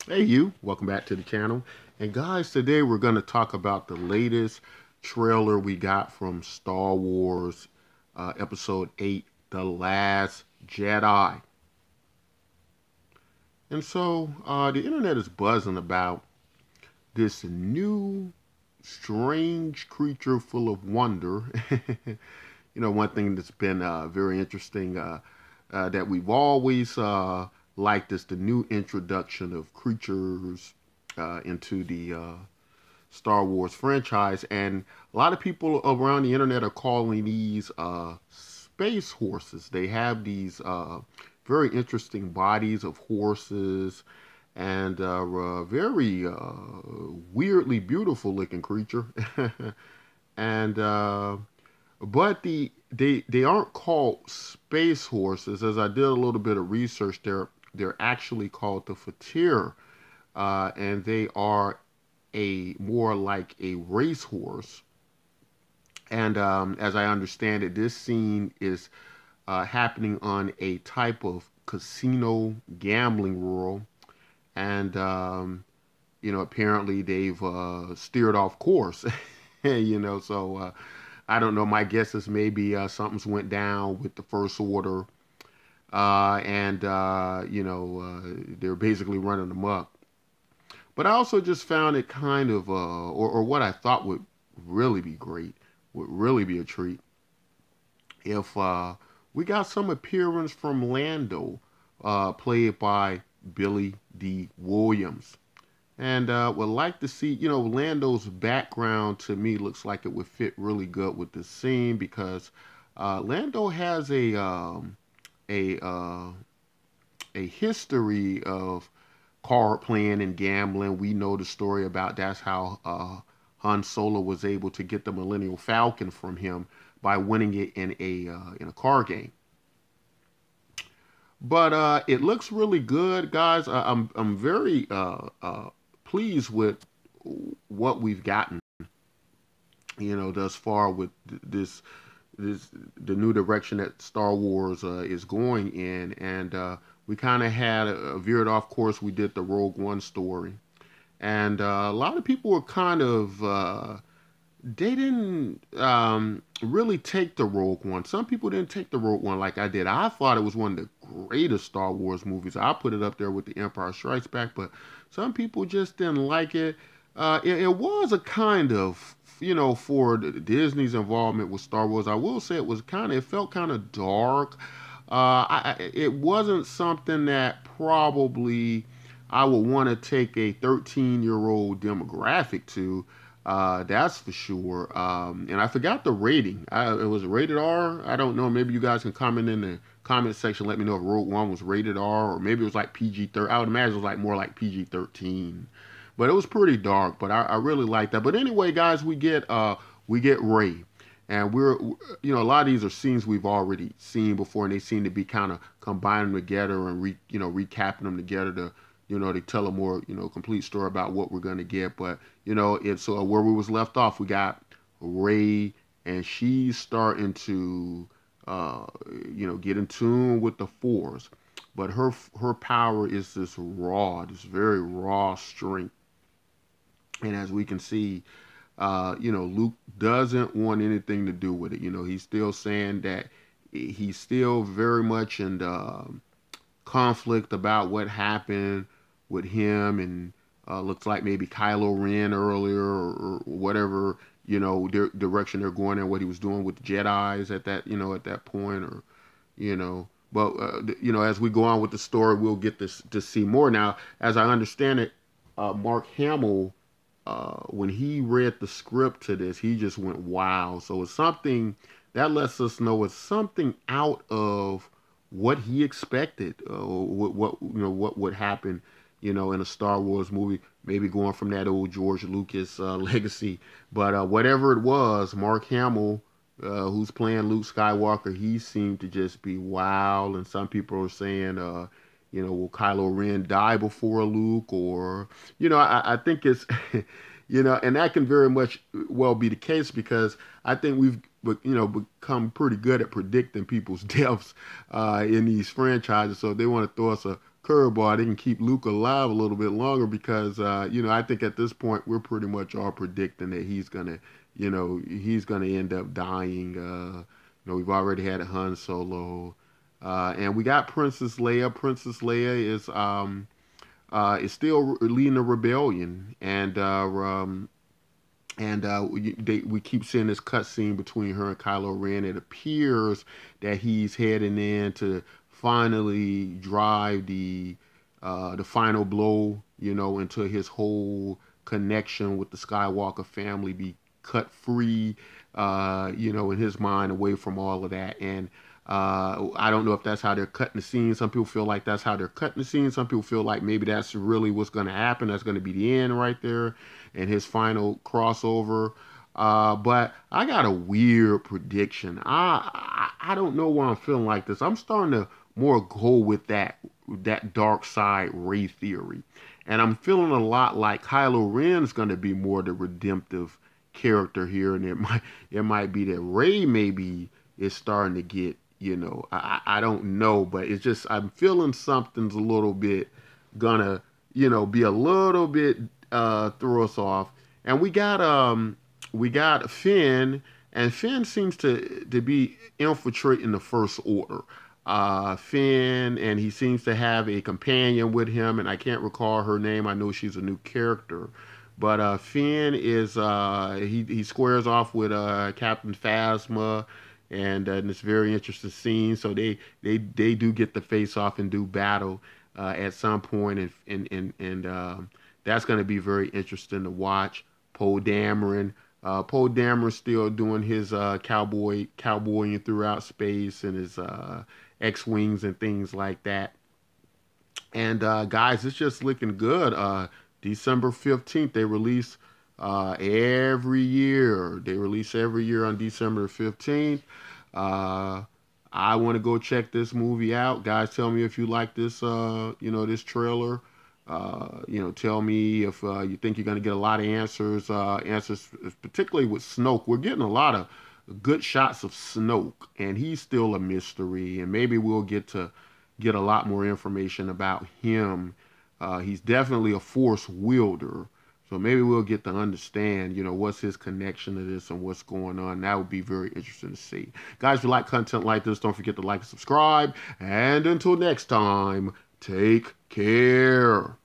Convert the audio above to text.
Hey, you, welcome back to the channel. And guys, today we're going to talk about the latest trailer we got from Star Wars Episode 8, The Last Jedi. And so the internet is buzzing about this new strange creature full of wonder. One thing that's been very interesting that we've always liked is the new introduction of creatures into the Star Wars franchise. And a lot of people around the internet are calling these space horses. They have these very interesting bodies of horses and very weirdly beautiful looking creature. and but they aren't called space horses. As I did a little bit of research, they're actually called the Fatir, and they are a more like a racehorse. And as I understand it, this scene is happening on a type of casino gambling world, and apparently they've steered off course. So I don't know. My guess is maybe something's went down with the First Order, and they're basically running amok. But I also just found it kind of, or what I thought would really be great, would really be a treat, if we got some appearance from Lando, played by Billy D. Williams. And would like to see, Lando's background to me looks like it would fit really good with this scene because Lando has a uh, a history of card playing and gambling. We know the story about that's how Han Solo was able to get the Millennial Falcon from him by winning it in a card game. But it looks really good, guys. I'm very pleased with what we've gotten, thus far with this the new direction that Star Wars is going in, and we kind of had a veered off course. We did the Rogue One story, and a lot of people were kind of they didn't really take the Rogue One. Some people didn't take the Rogue One like I did. I thought it was one of the greatest Star Wars movies. I put it up there with The Empire Strikes Back, but some people just didn't like it. It was a kind of, for Disney's involvement with Star Wars, I will say it felt kind of dark. It wasn't something that probably I would want to take a 13-year-old demographic to. That's for sure. And I forgot the rating. It was rated R. I don't know. Maybe you guys can comment in the comment section. Let me know if Rogue One was rated R or maybe it was like PG-13. I would imagine it was like more like PG-13. But it was pretty dark. But I really like that. But anyway, guys, we get Ray. And a lot of these are scenes we've already seen before, and they seem to be kind of combining them together and recapping them together to, they tell a more, complete story about what we're gonna get. But it's where we was left off. We got Ray, and she's starting to, get in tune with the Force. But her power is this very raw strength, and as we can see, Luke doesn't want anything to do with it. He's still saying that he's still very much in conflict about what happened with him, and looks like maybe Kylo Ren earlier, or whatever, their direction they're going in, what he was doing with the Jedi's at that point, or you know. But as we go on with the story, we'll get this to see more. Now, as I understand it, Mark Hamill, when he read the script to this, he just went wow. So it's something that lets us know it's something out of what he expected, what would happen, in a Star Wars movie. Maybe going from that old George Lucas legacy, but whatever it was, Mark Hamill, who's playing Luke Skywalker, he seemed to just be wow. And some people are saying, will Kylo Ren die before Luke? Or, I think it's, and that can very much well be the case because I think we've, become pretty good at predicting people's deaths in these franchises. So if they want to throw us a curveball. They can keep Luke alive a little bit longer because I think at this point we're pretty much all predicting that he's gonna end up dying. We've already had a Han Solo, and we got Princess Leia. Princess Leia is still leading the rebellion, we keep seeing this cutscene between her and Kylo Ren. It appears that he's heading in to finally drive the final blow, until his whole connection with the Skywalker family be cut free, in his mind away from all of that. And I don't know if that's how they're cutting the scene. Some people feel like that's how they're cutting the scene. Some people feel like maybe that's really what's going to happen. That's going to be the end right there and his final crossover. But I got a weird prediction. I don't know why I'm feeling like this. I'm starting to more go with that dark side Rey theory, and I'm feeling a lot like Kylo Ren's going to be more the redemptive character here, and it might be that Rey maybe is starting to get, I don't know, but it's just I'm feeling something's a little bit gonna be a little bit throw us off. And we got Finn, and Finn seems to be infiltrating the First Order. Finn, and he seems to have a companion with him, and I can't recall her name. I know she's a new character, but Finn is he squares off with Captain Phasma, and it's very interesting scene. So they do get the face off and do battle at some point, and that's going to be very interesting to watch. Poe Dameron. Poe Dameron's still doing his cowboying throughout space and his X-wings and things like that. And guys, it's just looking good. December 15th, they release every year. They release every year on December 15th. Uh, I want to go check this movie out. Guys, tell me if you like this, this trailer. Tell me if you think you're going to get a lot of answers, particularly with Snoke. We're getting a lot of good shots of Snoke, and he's still a mystery, and maybe we'll get a lot more information about him. He's definitely a Force wielder, so maybe we'll get to understand, what's his connection to this and what's going on. That would be very interesting to see. Guys, if you like content like this, don't forget to like and subscribe. And until next time, take care.